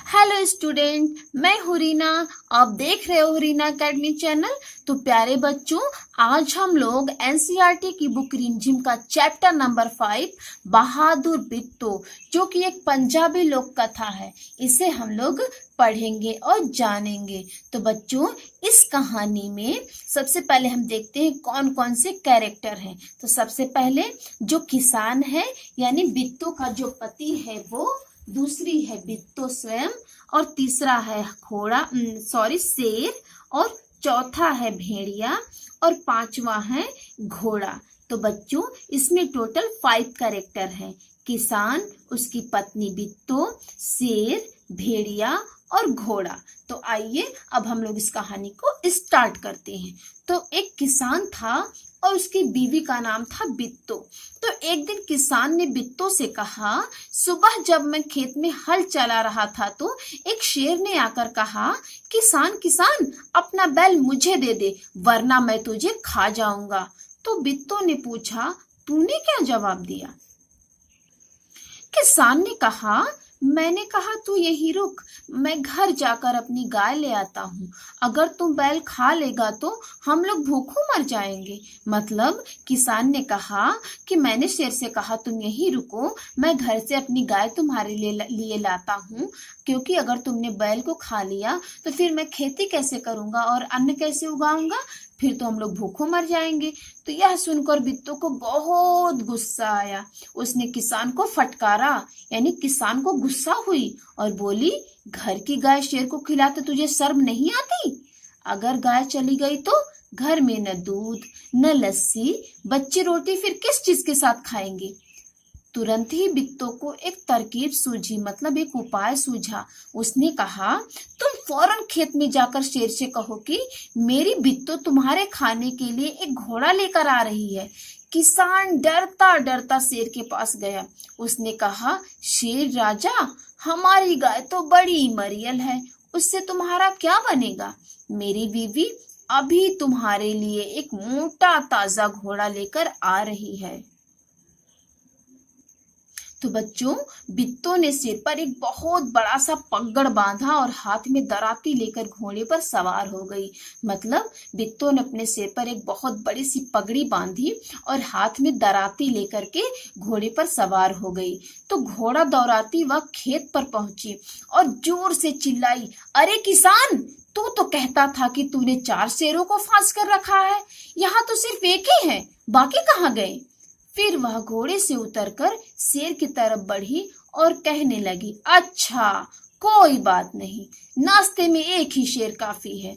Hello student, मैं हूँ रीना। आप देख रहे हो रीना अकेडमी चैनल। तो प्यारे बच्चों, आज हम लोग एनसीईआरटी की बुक रिमझिम का चैप्टर नंबर 5 बहादुर बिट्टो, जो कि एक पंजाबी लोक कथा है, इसे हम लोग पढ़ेंगे और जानेंगे। तो बच्चों, इस कहानी में सबसे पहले हम देखते हैं कौन कौन से कैरेक्टर हैं। तो सबसे पहले जो किसान है यानी बिट्टो का जो पति है वो, दूसरी है बिट्टो स्वयं, और तीसरा है शेर, और चौथा है भेड़िया, और पांचवा है घोड़ा। तो बच्चों, इसमें टोटल 5 कैरेक्टर हैं। किसान, उसकी पत्नी बिट्टो, शेर, भेड़िया और घोड़ा। तो आइए अब हम लोग इस कहानी को स्टार्ट करते हैं। तो एक किसान था और उसकी बीवी का नाम था बिट्टो। तो एक दिन किसान ने बिट्टो से कहा, सुबह जब मैं खेत में हल चला रहा था तो एक शेर ने आकर कहा, किसान किसान अपना बैल मुझे दे दे वरना मैं तुझे खा जाऊंगा। तो बिट्टो ने पूछा, तूने क्या जवाब दिया? किसान ने कहा, मैंने कहा तू यहीं रुक, मैं घर जाकर अपनी गाय ले आता हूँ। अगर तुम बैल खा लेगा तो हम लोग भूखों मर जाएंगे। मतलब किसान ने कहा कि मैंने शेर से कहा तुम यहीं रुको, मैं घर से अपनी गाय तुम्हारे लिए लाता हूँ, क्योंकि अगर तुमने बैल को खा लिया तो फिर मैं खेती कैसे करूंगा और अन्न कैसे उगाऊंगा, फिर तो हम लोग भूखों मर जाएंगे। तो यह सुनकर बिट्टो को बहुत गुस्सा आया। उसने किसान को फटकारा, यानी किसान को गुस्सा हुई और बोली, घर की गाय शेर को खिलाते तुझे शर्म नहीं आती? अगर गाय चली गई तो घर में न दूध न लस्सी, बच्चे रोटी फिर किस चीज के साथ खाएंगे? तुरंत ही बिट्टो को एक तरकीब सूझी, मतलब एक उपाय सूझा। उसने कहा, तुम फौरन खेत में जाकर शेर से कहो कि मेरी बिट्टो तुम्हारे खाने के लिए एक घोड़ा लेकर आ रही है। किसान डरता डरता शेर के पास गया। उसने कहा, शेर राजा, हमारी गाय तो बड़ी मरियल है, उससे तुम्हारा क्या बनेगा? मेरी बीवी अभी तुम्हारे लिए एक मोटा ताजा घोड़ा लेकर आ रही है। तो बच्चों, बिट्टो ने सिर पर एक बहुत बड़ा सा पगड़ बांधा और हाथ में दराती लेकर घोड़े पर सवार हो गई। मतलब बिट्टो ने अपने सिर पर एक बहुत बड़ी सी पगड़ी बांधी और हाथ में दराती लेकर के घोड़े पर सवार हो गई। तो घोड़ा दौड़ाती वक्त खेत पर पहुंची और जोर से चिल्लाई, अरे किसान, तू तो कहता था कि तूने 4 शेरों को फांस कर रखा है, यहाँ तो सिर्फ एक ही है, बाकी कहाँ गए? फिर वह घोड़े से उतरकर शेर की तरफ बढ़ी और कहने लगी, अच्छा कोई बात नहीं, नाश्ते में एक ही शेर काफी है।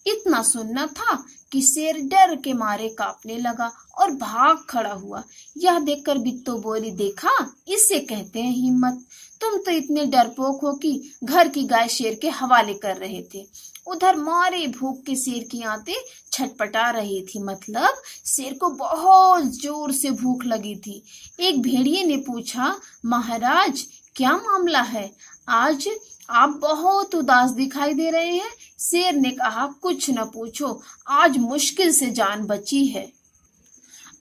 इतना सुनना था कि शेर डर के मारे कांपने लगा और भाग खड़ा हुआ। यह देखकर बिट्टो बोली, देखा, इसे कहते हैं हिम्मत। तुम तो इतने डरपोक हो कि घर की गाय शेर के हवाले कर रहे थे। उधर मारे भूख के शेर की आंतें छटपटा रही थी, मतलब शेर को बहुत जोर से भूख लगी थी। एक भेड़िए ने पूछा, महाराज क्या मामला है, आज आप बहुत उदास दिखाई दे रहे हैं। शेर ने कहा, कुछ न पूछो, आज मुश्किल से जान बची है।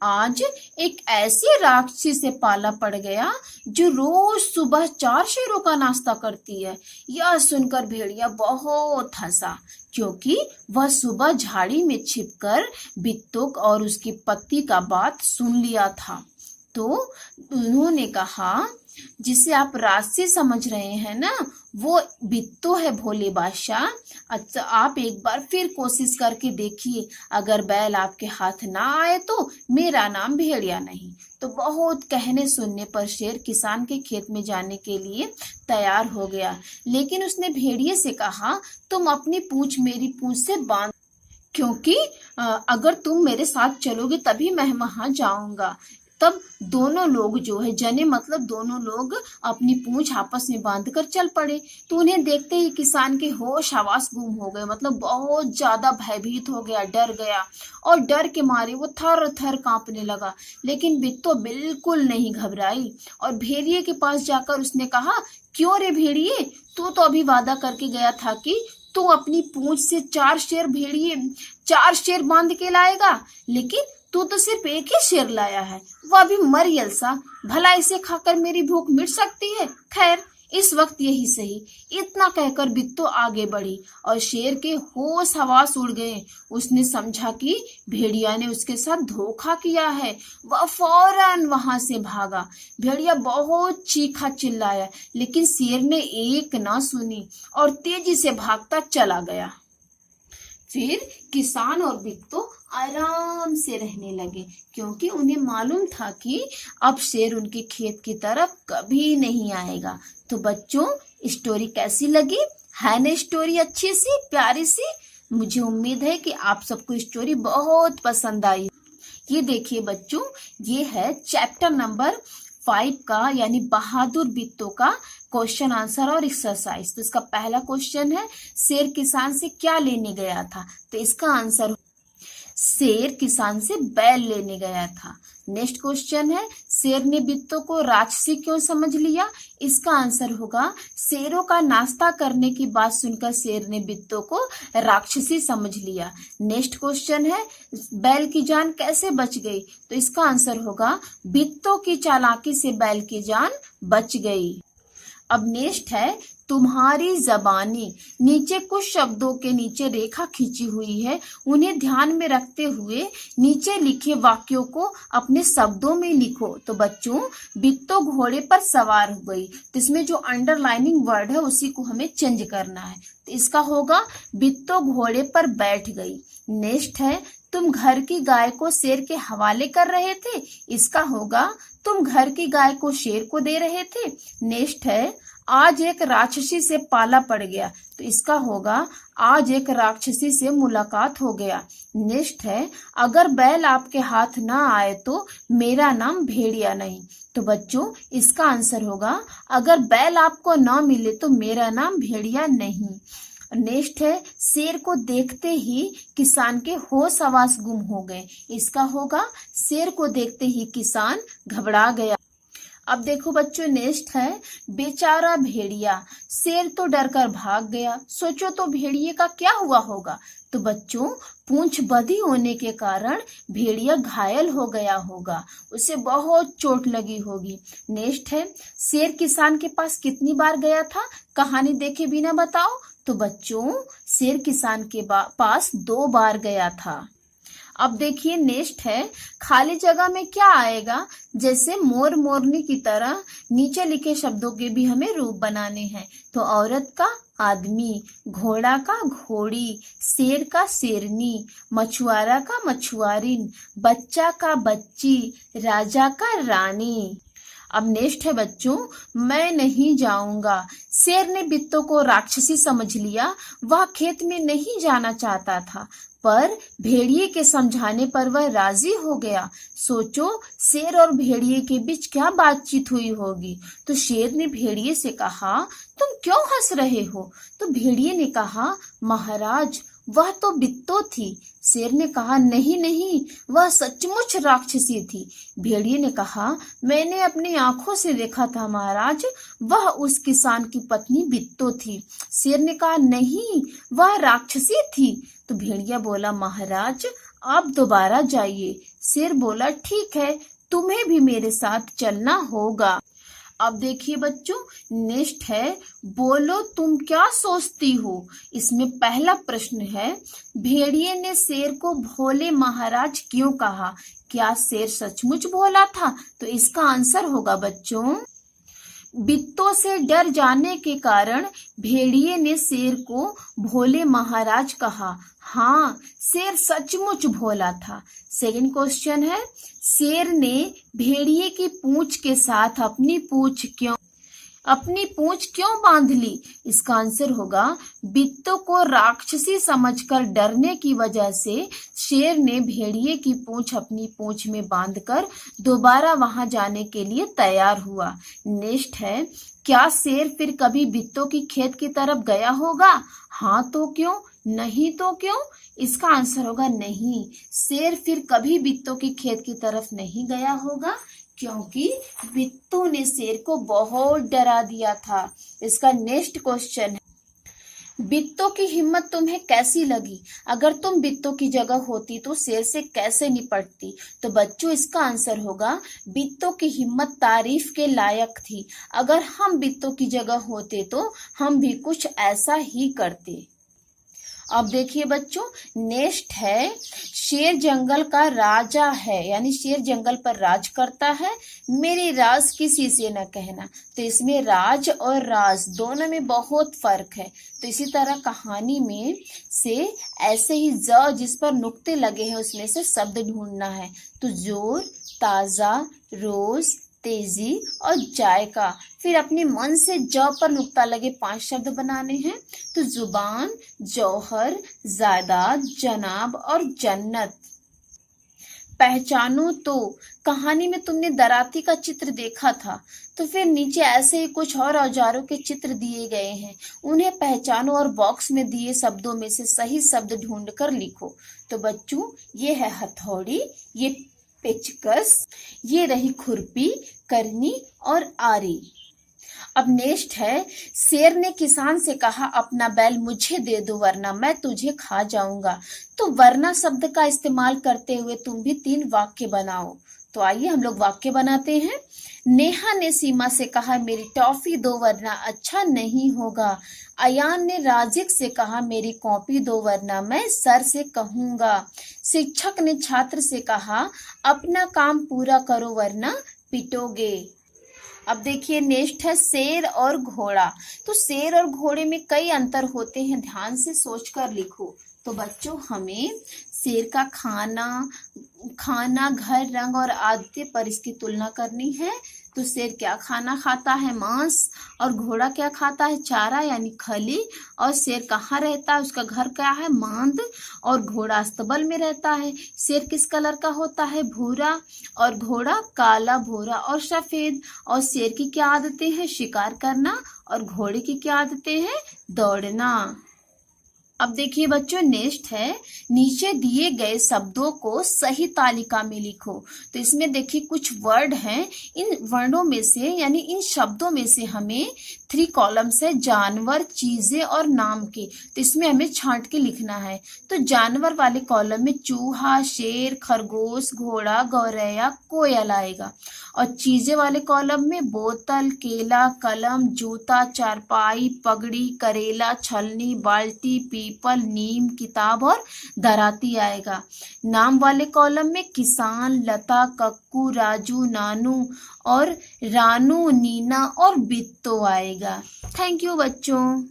आज एक ऐसी राक्षसी से पाला पड़ गया जो रोज सुबह 4 शेरों का नाश्ता करती है। यह सुनकर भेड़िया बहुत हंसा, क्योंकि वह सुबह झाड़ी में छिपकर बिट्टो और उसकी पत्नी का बात सुन लिया था। तो उन्होंने कहा, जिसे आप राक्षसी समझ रहे हैं ना, वो बिट्टो है भोले बादशाह। अच्छा, आप एक बार फिर कोशिश करके देखिए, अगर बैल आपके हाथ ना आए तो मेरा नाम भेड़िया नहीं। तो बहुत कहने सुनने पर शेर किसान के खेत में जाने के लिए तैयार हो गया, लेकिन उसने भेड़िए से कहा, तुम अपनी पूंछ मेरी पूंछ से बांध, क्योंकि अगर तुम मेरे साथ चलोगे तभी मैं वहां जाऊंगा। तब दोनों लोग जो है जने, मतलब दोनों लोग अपनी पूंछ आपस में बांधकर चल पड़े। तो उन्हें देखते ही किसान के होश हवास गुम हो गए, मतलब बहुत ज्यादा भयभीत हो गया, डर गया और डर के मारे वो थर थर कांपने लगा। लेकिन बिट्टो बिल्कुल नहीं घबराई और भेड़िए के पास जाकर उसने कहा, क्यों रे भेड़िए, तू तो अभी वादा करके गया था कि तू अपनी पूंछ से 4 शेर बांध के लाएगा, लेकिन तू तो सिर्फ एक ही शेर लाया है, वह भी मरियल सा। भला इसे खाकर मेरी भूख मिट सकती है? खैर, इस वक्त यही सही। इतना कहकर बिट्टो आगे बढ़ी और शेर के होश हवास उड़ गए। उसने समझा कि भेड़िया ने उसके साथ धोखा किया है। वह फौरन वहां से भागा। भेड़िया बहुत चीखा चिल्लाया, लेकिन शेर ने एक ना सुनी और तेजी से भागता चला गया। फिर किसान और बिट्टो आराम से रहने लगे, क्योंकि उन्हें मालूम था कि अब शेर उनके खेत की तरफ कभी नहीं आएगा। तो बच्चों, स्टोरी कैसी लगी? है ना स्टोरी अच्छी सी, प्यारी सी? मुझे उम्मीद है कि आप सबको स्टोरी बहुत पसंद आई। ये देखिए बच्चों, ये है चैप्टर नंबर 5 का, यानी बहादुर बिट्टो का क्वेश्चन आंसर और एक्सरसाइज। तो इसका पहला क्वेश्चन है, शेर किसान से क्या लेने गया था? तो इसका आंसर, शेर किसान से बैल लेने गया था। नेक्स्ट क्वेश्चन है, शेर ने बिट्टो को राक्षसी क्यों समझ लिया? इसका आंसर होगा, शेरों का नाश्ता करने की बात सुनकर शेर ने बिट्टो को राक्षसी समझ लिया। नेक्स्ट क्वेश्चन है, बैल की जान कैसे बच गई? तो इसका आंसर होगा, बिट्टो की चालाकी से बैल की जान बच गई। अब नेक्स्ट है, तुम्हारी जबानी। नीचे कुछ शब्दों के नीचे रेखा खींची हुई है, उन्हें ध्यान में रखते हुए नीचे लिखे वाक्यों को अपने शब्दों में लिखो। तो बच्चों, बिट्टो घोड़े पर सवार हो गई, तो इसमें जो अंडरलाइनिंग वर्ड है उसी को हमें चेंज करना है। तो इसका होगा, बिट्टो घोड़े पर बैठ गई। नेक्स्ट है, तुम घर की गाय को शेर के हवाले कर रहे थे। इसका होगा, तुम घर की गाय को शेर को दे रहे थे। नेक्स्ट है, आज एक राक्षसी से पाला पड़ गया। तो इसका होगा, आज एक राक्षसी से मुलाकात हो गया। नेक्स्ट है, अगर बैल आपके हाथ ना आए तो मेरा नाम भेड़िया नहीं। तो बच्चों, इसका आंसर होगा, अगर बैल आपको ना मिले तो मेरा नाम भेड़िया नहीं। नेक्स्ट है, शेर को देखते ही किसान के होश हवास गुम हो गए। इसका होगा, शेर को देखते ही किसान घबरा गया। अब देखो बच्चों, नेक्स्ट है, बेचारा भेड़िया, शेर तो डरकर भाग गया। सोचो तो भेड़िए का क्या हुआ होगा? तो बच्चों, पूंछ बधी होने के कारण भेड़िया घायल हो गया होगा, उसे बहुत चोट लगी होगी। नेक्स्ट है, शेर किसान के पास कितनी बार गया था? कहानी देखे बिना बताओ। तो बच्चों, शेर किसान के पास 2 बार गया था। अब देखिए नेक्स्ट है, खाली जगह में क्या आएगा? जैसे मोर मोरनी की तरह नीचे लिखे शब्दों के भी हमें रूप बनाने हैं। तो औरत का आदमी, घोड़ा का घोड़ी, शेर का शेरनी, मछुआरा का मछुआरिन, बच्चा का बच्ची, राजा का रानी। अब नेक्स्ट है बच्चों, मैं नहीं जाऊंगा। शेर ने बिट्टो को राक्षसी समझ लिया। वह खेत में नहीं जाना चाहता था, पर भेड़िए के समझाने पर वह राजी हो गया। सोचो, शेर और भेड़िए के बीच क्या बातचीत हुई होगी। तो शेर ने भेड़िए से कहा, तुम क्यों हंस रहे हो? तो भेड़िए ने कहा, महाराज, वह तो बिट्टो थी। शेर ने कहा, नहीं नहीं, वह सचमुच राक्षसी थी। भेड़िए ने कहा, मैंने अपनी आंखों से देखा था महाराज, वह उस किसान की पत्नी बिट्टो थी। शेर ने कहा, नहीं, वह राक्षसी थी। तो भेड़िया बोला, महाराज, आप दोबारा जाइए। शेर बोला, ठीक है, तुम्हें भी मेरे साथ चलना होगा। अब देखिए बच्चों, नेक्स्ट है, बोलो तुम क्या सोचती हो। इसमें पहला प्रश्न है, भेड़िए ने शेर को भोले महाराज क्यों कहा? क्या शेर सचमुच भोला था? तो इसका आंसर होगा बच्चों, बिट्टो से डर जाने के कारण भेड़िए ने शेर को भोले महाराज कहा। हाँ, शेर सचमुच भोला था। सेकंड क्वेश्चन है, शेर ने भेड़िए की पूंछ के साथ अपनी पूंछ क्यों बांध ली? इसका आंसर होगा, बिट्टो को राक्षसी समझकर डरने की वजह से शेर ने भेड़िए की पूंछ अपनी पूंछ में बांधकर दोबारा वहां जाने के लिए तैयार हुआ। नेक्स्ट है, क्या शेर फिर कभी बिट्टो की खेत की तरफ गया होगा? हाँ तो क्यों, नहीं तो क्यों? इसका आंसर होगा नहीं, शेर फिर कभी बिट्टो की खेत की तरफ नहीं गया होगा, क्योंकि बिट्टो ने शेर को बहुत डरा दिया था। इसका नेक्स्ट क्वेश्चन है, बित्तों की हिम्मत तुम्हें कैसी लगी? अगर तुम बित्तों की जगह होती तो शेर से कैसे निपटती? तो बच्चों इसका आंसर होगा, बित्तों की हिम्मत तारीफ के लायक थी। अगर हम बित्तों की जगह होते तो हम भी कुछ ऐसा ही करते। अब देखिए बच्चों, नेक्स्ट है, शेर जंगल का राजा है, यानी शेर जंगल पर राज करता है, मेरे राज किसी से न कहना। तो इसमें राज और राज दोनों में बहुत फर्क है। तो इसी तरह कहानी में से ऐसे ही ज जिस पर नुक्ते लगे हैं उसमें से शब्द ढूंढना है। तो जोर, ताजा, रोज, तेजी और जायका। फिर अपने मन से ज पर नुक्ता लगे 5 शब्द बनाने हैं। तो जुबान, जौहर, जायदाद, जनाब और जन्नत। पहचानो तो, कहानी में तुमने दराती का चित्र देखा था, तो फिर नीचे ऐसे ही कुछ और औजारों के चित्र दिए गए हैं, उन्हें पहचानो और बॉक्स में दिए शब्दों में से सही शब्द ढूंढकर लिखो। तो बच्चों, ये है हथौड़ी, ये पेचकस, ये रही खुरपी, करनी और आरी। अब नेक्स्ट है, शेर ने किसान से कहा अपना बैल मुझे दे दो वरना मैं तुझे खा जाऊंगा। तो वरना शब्द का इस्तेमाल करते हुए तुम भी 3 वाक्य बनाओ। तो आइए हम लोग वाक्य बनाते हैं। नेहा ने सीमा से कहा मेरी टॉफी दो वरना अच्छा नहीं होगा। अयान ने राजिक से कहा मेरी कॉपी दो वरना मैं सर से कहूंगा। शिक्षक ने छात्र से कहा अपना काम पूरा करो वरना पिटोगे। अब देखिए नेक्स्ट है शेर और घोड़ा। तो शेर और घोड़े में कई अंतर होते हैं, ध्यान से सोचकर लिखो। तो बच्चों, हमें शेर का खाना, घर, रंग और आदि पर इसकी तुलना करनी है। तो शेर क्या खाना खाता है? मांस। और घोड़ा क्या खाता है? चारा यानी खली। और शेर कहाँ रहता है? उसका घर क्या है? मांद। और घोड़ा अस्तबल में रहता है। शेर किस कलर का होता है? भूरा। और घोड़ा काला, भूरा और सफेद। और शेर की क्या आदतें हैं? शिकार करना। और घोड़े की क्या आदतें हैं? दौड़ना। अब देखिए बच्चों, नेक्स्ट है, नीचे दिए गए शब्दों को सही तालिका में लिखो। तो इसमें देखिए कुछ वर्ड हैं, इन वर्णों में से यानी इन शब्दों में से हमें 3 कॉलम्स है, जानवर, चीजें और नाम के। तो इसमें हमें छांट के लिखना है। तो जानवर वाले कॉलम में चूहा, शेर, खरगोश, घोड़ा, गौरैया, कोयल आएगा। और चीजें वाले कॉलम में बोतल, केला, कलम, जूता, चारपाई, पगड़ी, करेला, छलनी, बाल्टी, पीपल, नीम, किताब और दराती आएगा। नाम वाले कॉलम में किसान, लता, कक्कू, राजू, नानू और रानू, नीना और बिट्टो आएगा। थैंक यू बच्चों।